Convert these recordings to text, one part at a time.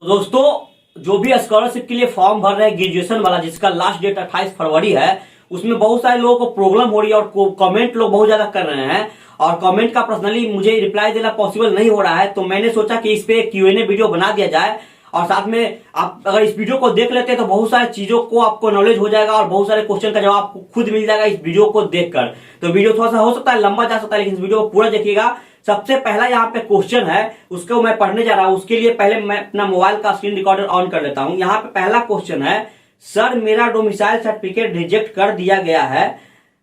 तो दोस्तों, जो भी स्कॉलरशिप के लिए फॉर्म भर रहे हैं ग्रेजुएशन वाला, जिसका लास्ट डेट 28 फरवरी है, उसमें बहुत सारे लोगों को प्रॉब्लम हो रही है और कमेंट लोग बहुत ज्यादा कर रहे हैं और कमेंट का पर्सनली मुझे रिप्लाई देना पॉसिबल नहीं हो रहा है। तो मैंने सोचा कि इस पे Q&A वीडियो बना दिया जाए और साथ में आप अगर इस वीडियो को देख लेते हैं तो बहुत सारी चीजों को आपको नॉलेज हो जाएगा और बहुत सारे क्वेश्चन का जवाब आपको खुद मिल जाएगा इस वीडियो को देखकर। तो वीडियो थोड़ा सा हो सकता है लंबा जा सकता है, लेकिन इस वीडियो को पूरा देखिएगा। सबसे पहला यहाँ पे क्वेश्चन है, उसको मैं पढ़ने जा रहा हूं। उसके लिए पहले मैं अपना मोबाइल का स्क्रीन रिकॉर्डर ऑन कर लेता हूं। यहाँ पे पहला क्वेश्चन है, सर मेरा डोमिसाइल सर्टिफिकेट रिजेक्ट कर दिया गया है,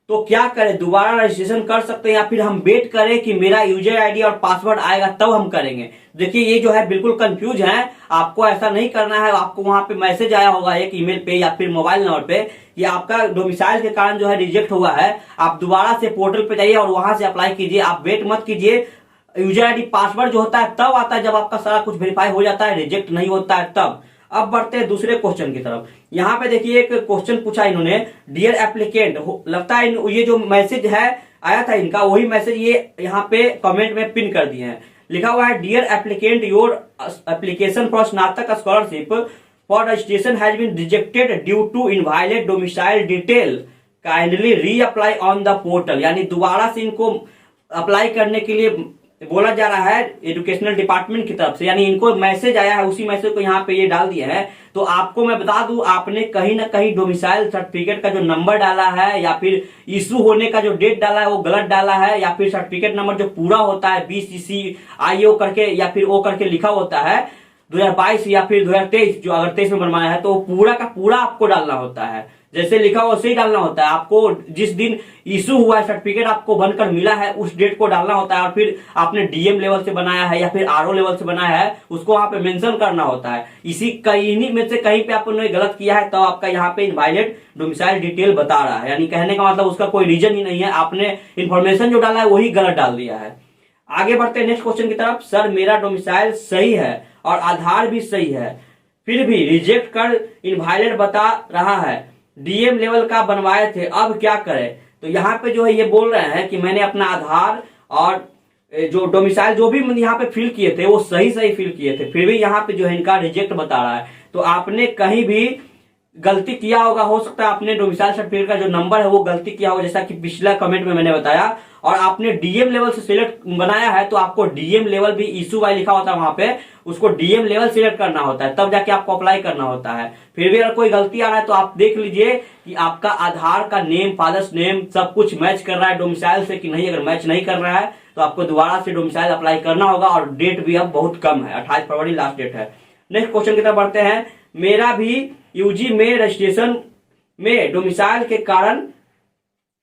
तो क्या करें? दोबारा रजिस्ट्रेशन कर सकते हैं या फिर हम वेट करें कि मेरा यूजर आईडी और पासवर्ड आएगा तब हम करेंगे? देखिए, ये जो है बिल्कुल कंफ्यूज है। आपको ऐसा नहीं करना है। आपको वहां पे मैसेज आया होगा एक ईमेल पे या फिर मोबाइल नंबर पे कि आपका डोमिसाइल के कारण जो है रिजेक्ट हुआ है। आप दोबारा से पोर्टल पे जाइए और वहां से अप्लाई कीजिए। आप वेट मत कीजिए। यूजर आईडी पासवर्ड जो होता है तब आता है जब आपका सारा कुछ वेरीफाई हो जाता है, रिजेक्ट नहीं होता है तब। अब बढ़ते हैं दूसरे क्वेश्चन की तरफ। यहाँ पे देखिए एक क्वेश्चन पूछा इन्होंने, डियर एप्लीकेंट। लगता है ये जो मैसेज है आया था इनका, वही मैसेज ये यहाँ पे कमेंट में पिन कर दिए हैं। लिखा हुआ है, dear applicant, your application for Snatak scholarship for registration has been rejected due to invalid domicile detail, kindly reapply on the portal. यानी दोबारा से इनको अप्लाई करने के लिए बोला जा रहा है एजुकेशनल डिपार्टमेंट की तरफ से। यानी इनको मैसेज आया है, उसी मैसेज को यहाँ पे ये डाल दिया है। तो आपको मैं बता दूं, आपने कहीं ना कहीं डोमिसाइल सर्टिफिकेट का जो नंबर डाला है या फिर इशू होने का जो डेट डाला है वो गलत डाला है, या फिर सर्टिफिकेट नंबर जो पूरा होता है BCCIO करके या फिर O करके लिखा होता है 2022 या फिर 2023, जो अगर 23 में बनवाया है तो पूरा का पूरा आपको डालना होता है। जैसे लिखा हो वैसे ही डालना होता है। आपको जिस दिन इशू हुआ है सर्टिफिकेट आपको बनकर मिला है उस डेट को डालना होता है, और फिर आपने DM लेवल से बनाया है या फिर RO लेवल से बनाया है उसको वहां पे मेंशन करना होता है। इन्हीं में से कहीं पे आपने गलत किया है तो आपका यहाँ पे इनवाइलेट डोमिसाइल डिटेल बता रहा है। यानी कहने का मतलब उसका कोई रीजन ही नहीं है, आपने इन्फॉर्मेशन जो डाला है वही गलत डाल दिया है। आगे बढ़ते हैं नेक्स्ट क्वेश्चन की तरफ। सर मेरा डोमिसाइल सही है और आधार भी सही है, फिर भी रिजेक्ट कर इनवाइलेट बता रहा है, DM लेवल का बनवाए थे, अब क्या करें? तो यहाँ पे जो है ये बोल रहे हैं कि मैंने अपना आधार और जो डोमिसाइल जो भी यहाँ पे फिल किए थे वो सही फिल किए थे, फिर भी यहाँ पे जो है इनका रिजेक्ट बता रहा है। तो आपने कहीं भी गलती किया होगा। हो सकता है आपने डोमिसाइल सर्टिफिकेट का जो नंबर है वो गलती किया होगा, जैसा कि पिछला कमेंट में मैंने बताया। और आपने DM लेवल से सिलेक्ट बनाया है तो आपको DM लेवल भी इशू वाई लिखा होता है वहां पे, उसको DM लेवल सिलेक्ट करना होता है, तब जाके आपको अप्लाई करना होता है। फिर भी अगर कोई गलती आ रहा है तो आप देख लीजिए कि आपका आधार का नेम, फादर्स नेम सब कुछ मैच कर रहा है डोमिसाइल से कि नहीं। अगर मैच नहीं कर रहा है तो आपको दोबारा से डोमिसाइल अप्लाई करना होगा, और डेट भी अब बहुत कम है, 28 फरवरी लास्ट डेट है। नेक्स्ट क्वेश्चन की तरफ बढ़ते हैं। मेरा भी UG में रजिस्ट्रेशन में डोमिसाइल के कारण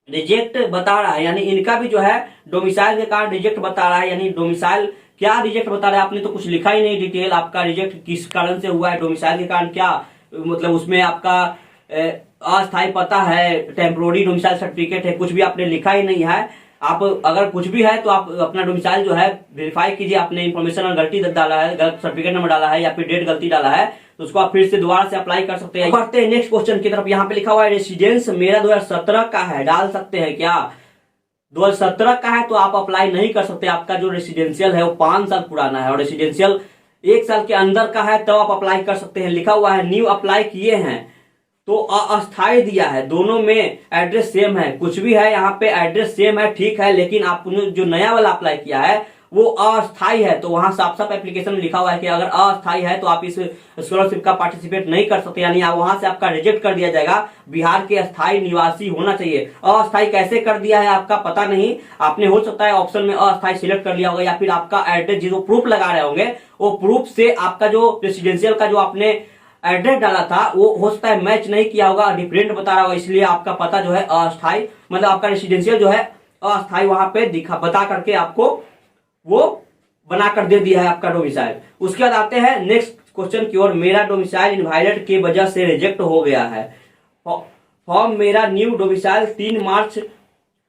रिजेक्ट बता रहा है। यानी इनका भी जो है डोमिसाइल के कारण रिजेक्ट बता रहा है। यानी डोमिसाइल क्या रिजेक्ट बता रहा है? आपने तो कुछ लिखा ही नहीं डिटेल, आपका रिजेक्ट किस कारण से हुआ है, डोमिसाइल के कारण क्या, मतलब उसमें आपका अस्थायी पता है, टेम्पोररी डोमिसाइल सर्टिफिकेट है, कुछ भी आपने लिखा ही नहीं है। आप अगर कुछ भी है तो आप अपना डोमिसाइल जो है वेरीफाई कीजिए। आपने इन्फॉर्मेशन गलती डाला है, गलत सर्टिफिकेट नंबर डाला है या फिर डेट गलती डाला है तो उसको आप फिर से दोबारा से अप्लाई कर सकते हैं। बढ़ते हैं नेक्स्ट क्वेश्चन की तरफ। यहाँ पे लिखा हुआ है, रेसिडेंस मेरा 2017 का है, डाल सकते हैं क्या? 2017 का है तो आप अप्लाई नहीं कर सकते। आपका जो रेसिडेंशियल है वो 5 साल पुराना है और रेसिडेंशियल 1 साल के अंदर का है तब आप अप्लाई कर सकते हैं। लिखा हुआ है न्यू अप्लाई किए हैं तो अस्थायी दिया है, दोनों में एड्रेस सेम है, कुछ भी है यहाँ पे एड्रेस सेम है, ठीक है, लेकिन आपने जो नया वाला अप्लाई किया है वो अस्थायी है। तो वहां साफ साफ एप्लीकेशन में लिखा हुआ है कि अगर अस्थायी है तो आप इस स्कॉलरशिप का पार्टिसिपेट नहीं कर सकते। यानी वहां से आपका रिजेक्ट कर दिया जाएगा। बिहार के स्थायी निवासी होना चाहिए। अस्थायी कैसे कर दिया है आपका पता नहीं, आपने हो सकता है ऑप्शन में अस्थायी सिलेक्ट कर लिया होगा, या फिर आपका एड्रेस जो प्रूफ लगा रहे होंगे वो प्रूफ से आपका जो रेसिडेंशियल का जो आपने एड्रेस डाला था वो हो सकता है मैच नहीं किया होगा, डिफरेंट बता रहा होगा, इसलिए आपका पता जो है अस्थायी, मतलब आपका रेसिडेंशियल जो है अस्थायी वहां पे बता करके आपको वो बनाकर दे दिया है आपका डोमिसाइल। उसके बाद आते हैं नेक्स्ट क्वेश्चन की ओर। मेरा डोमिसाइल इनवायलेट की वजह से रिजेक्ट हो गया है, फॉर्म मेरा न्यू डोमिसाइल 3 मार्च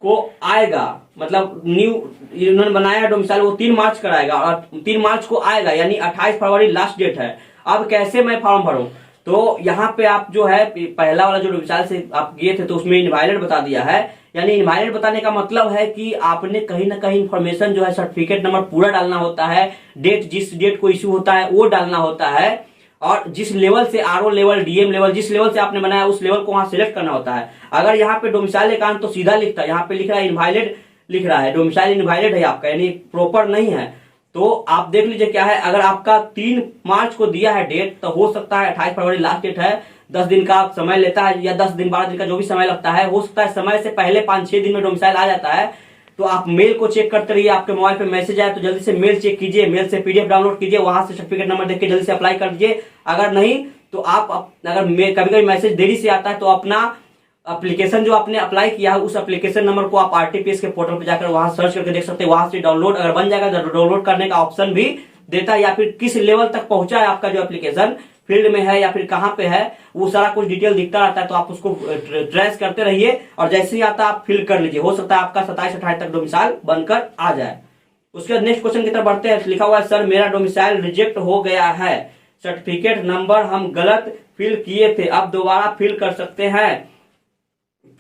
को आएगा, मतलब न्यू इन्होंने बनाया है डोमिसाइल वो 3 मार्च कर आएगा और 3 मार्च को आएगा, यानी 28 फरवरी लास्ट डेट है। अब कैसे मैं फॉर्म भरूं? तो यहाँ पे आप जो है पहला वाला जो डोमिसाइल से आप गए थे तो उसमें इनवायलेट बता दिया है। यानी इनवायलेट बताने का मतलब है कि आपने कहीं ना कहीं इन्फॉर्मेशन जो है सर्टिफिकेट नंबर पूरा डालना होता है, डेट जिस डेट को इश्यू होता है वो डालना होता है, और जिस लेवल से आरओ लेवल, डीएम लेवल, जिस लेवल से आपने बनाया उस लेवल को वहां सिलेक्ट करना होता है। अगर यहाँ पे डोमिसाइल अकाउंट तो सीधा लिखता है, यहाँ पे लिख रहा है इनवाइलिड, लिख रहा है डोमिसाइल इनवाइलिड है आपका, यानी प्रॉपर नहीं है। तो आप देख लीजिए क्या है, अगर आपका 3 मार्च को दिया है डेट, तो हो सकता है 28 फरवरी लास्ट डेट है, 10 दिन का समय लेता है, या 10 दिन 12 दिन का जो भी समय लगता है, हो सकता है समय से पहले 5-6 दिन में डोमिसाइल आ जाता है। तो आप मेल को चेक करते रहिए, आपके मोबाइल पे मैसेज आए तो जल्दी से मेल चेक कीजिए, मेल से पीडीएफ डाउनलोड कीजिए, वहां से सर्टिफिकेट नंबर देख के जल्दी से अप्लाई कर दीजिए। अगर नहीं तो आप अगर कभी कभी मैसेज देरी से आता है तो अपना एप्लीकेशन जो आपने अप्लाई किया है उस एप्लीकेशन नंबर को आप आरटीपीएस के पोर्टल पर जाकर वहां सर्च करके देख सकते हैं, वहां से डाउनलोड अगर बन जाएगा तो डाउनलोड करने का ऑप्शन भी देता है, या फिर किस लेवल तक पहुंचा है आपका जो एप्लीकेशन, फील्ड में है या फिर कहां पे है, वो सारा कुछ डिटेल दिखता रहता है। तो आप उसको ट्रेस करते रहिए और जैसे ही आता है आप फिल कर लीजिए, हो सकता है आपका 27-28 तक डोमिसाइल बनकर आ जाए। उसके बाद नेक्स्ट क्वेश्चन की तरफ बढ़ते हैं। लिखा हुआ है सर मेरा डोमिसाइल रिजेक्ट हो गया है, सर्टिफिकेट नंबर हम गलत फिल किए थे, अब दोबारा फिल कर सकते हैं?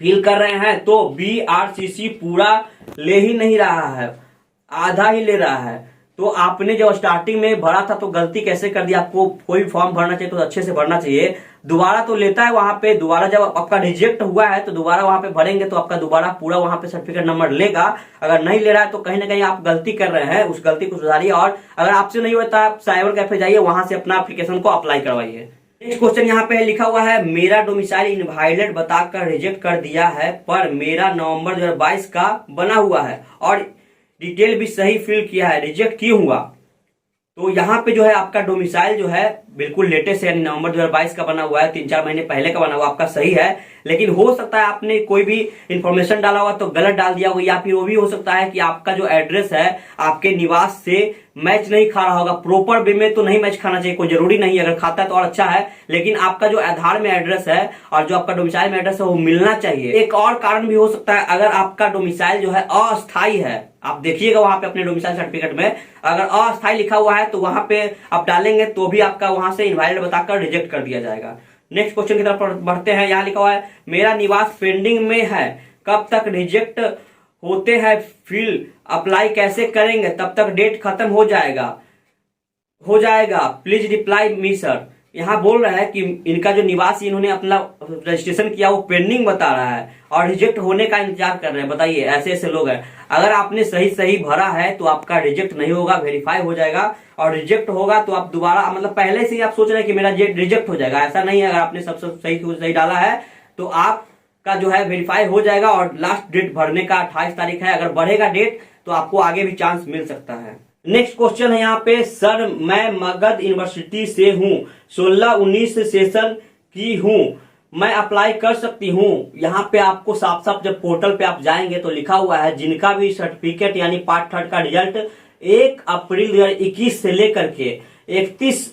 फिल कर रहे हैं तो BRCC पूरा ले ही नहीं रहा है, आधा ही ले रहा है। तो आपने जब स्टार्टिंग में भरा था तो गलती कैसे कर दी? आपको कोई भी फॉर्म भरना चाहिए तो अच्छे से भरना चाहिए। दोबारा तो लेता है वहां पे, दोबारा जब आपका रिजेक्ट हुआ है तो दोबारा वहां पे भरेंगे तो आपका दोबारा पूरा वहां पे सर्टिफिकेट नंबर लेगा। अगर नहीं ले रहा है तो कहीं ना कहीं आप गलती कर रहे हैं, उस गलती को सुधारिए। और अगर आपसे नहीं होता आप साइबर कैफे जाइए, वहां से अपना एप्लीकेशन को अप्लाई करवाइए। नेक्स्ट क्वेश्चन यहाँ पे लिखा हुआ है मेरा डोमिसाइल इनवाइलिड बताकर रिजेक्ट कर दिया है, पर मेरा नवंबर 2022 का बना हुआ है और डिटेल भी सही फिल किया है, रिजेक्ट क्यों हुआ? तो यहाँ पे जो है आपका डोमिसाइल जो है बिल्कुल लेटेस्ट है, यानी नवंबर 2022 का बना हुआ है, 3-4 महीने पहले का बना हुआ, आपका सही है। लेकिन हो सकता है आपने कोई भी इंफॉर्मेशन डाला हुआ तो गलत डाल दिया होगा, या फिर वो भी हो सकता है कि आपका जो एड्रेस है आपके निवास से मैच नहीं खा रहा होगा। प्रॉपर वे में तो नहीं मैच खाना चाहिए, कोई जरूरी नहीं, अगर खाता है तो और अच्छा है, लेकिन आपका जो आधार में एड्रेस है और जो आपका डोमिसाइल में एड्रेस है वो मिलना चाहिए। एक और कारण भी हो सकता है, अगर आपका डोमिसाइल जो है अस्थायी है, आप देखिएगा वहां पे अपने डोमिसाइल सर्टिफिकेट में अगर अस्थायी लिखा हुआ है तो वहां पे आप डालेंगे तो भी आपका वहां से इनवैलिड बताकर रिजेक्ट कर दिया जाएगा। नेक्स्ट क्वेश्चन की तरफ बढ़ते हैं। यहाँ लिखा हुआ है मेरा निवास पेंडिंग में है, कब तक रिजेक्ट होते हैं, फिल अप्लाई कैसे करेंगे, तब तक डेट खत्म हो जाएगा प्लीज रिप्लाई मी सर। यहाँ बोल रहा है कि इनका जो निवास इन्होंने अपना रजिस्ट्रेशन किया वो पेंडिंग बता रहा है और रिजेक्ट होने का इंतजार कर रहे हैं। बताइए, ऐसे ऐसे लोग हैं। अगर आपने सही भरा है तो आपका रिजेक्ट नहीं होगा, वेरीफाई हो जाएगा, और रिजेक्ट होगा तो आप दोबारा, मतलब पहले से ही आप सोच रहे हैं कि मेरा रिजेक्ट हो जाएगा, ऐसा नहीं है। अगर आपने सब सही डाला है तो आपका जो है वेरीफाई हो जाएगा और लास्ट डेट भरने का 28 तारीख है। अगर बढ़ेगा डेट तो आपको आगे भी चांस मिल सकता है। नेक्स्ट क्वेश्चन है यहाँ पे, सर मैं मगध यूनिवर्सिटी से हूँ, 16-19 सेशन की हूँ, मैं अप्लाई कर सकती हूँ? यहाँ पे आपको साफ साफ जब पोर्टल पे आप जाएंगे तो लिखा हुआ है जिनका भी सर्टिफिकेट यानी पार्ट 3 का रिजल्ट 1 अप्रैल 2021 से लेकर के 31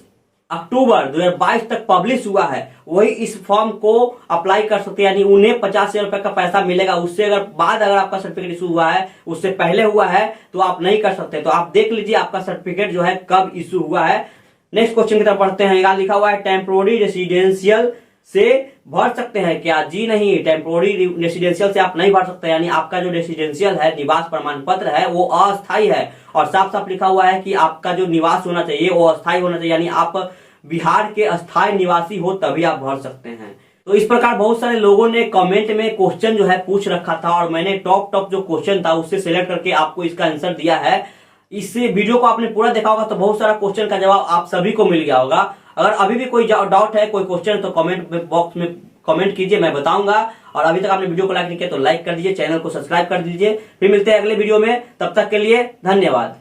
अक्टूबर 2022 तक पब्लिश हुआ है, वही इस फॉर्म को अप्लाई कर सकते हैं, यानी उन्हें 50,000 रुपए का पैसा मिलेगा। उससे अगर आपका सर्टिफिकेट इशू हुआ है, उससे पहले हुआ है तो आप नहीं कर सकते। तो आप देख लीजिए आपका सर्टिफिकेट जो है कब इशू हुआ है। नेक्स्ट क्वेश्चन की तरफ बढ़ते हैं। यहाँ लिखा हुआ है टेम्पोररी रेसिडेंशियल से भर सकते हैं क्या? जी नहीं, टेम्पोररी रेसिडेंशियल से आप नहीं भर सकते, यानी आपका जो रेसिडेंशियल है, निवास प्रमाण पत्र है, वो अस्थायी है और साफ साफ लिखा हुआ है कि आपका जो निवास होना चाहिए वो अस्थायी होना चाहिए, यानी आप बिहार के अस्थायी निवासी हो तभी आप भर सकते हैं। तो इस प्रकार बहुत सारे लोगों ने कमेंट में क्वेश्चन जो है पूछ रखा था और मैंने टॉप जो क्वेश्चन था उससे सिलेक्ट करके आपको इसका आंसर दिया है। इस वीडियो को आपने पूरा देखा होगा तो बहुत सारा क्वेश्चन का जवाब आप सभी को मिल गया होगा। अगर अभी भी कोई डाउट है, कोई क्वेश्चन, तो कमेंट बॉक्स में कमेंट कीजिए, मैं बताऊंगा। और अभी तक आपने वीडियो को लाइक नहीं किया तो लाइक कर दीजिए, चैनल को सब्सक्राइब कर दीजिए। फिर मिलते हैं अगले वीडियो में, तब तक के लिए धन्यवाद।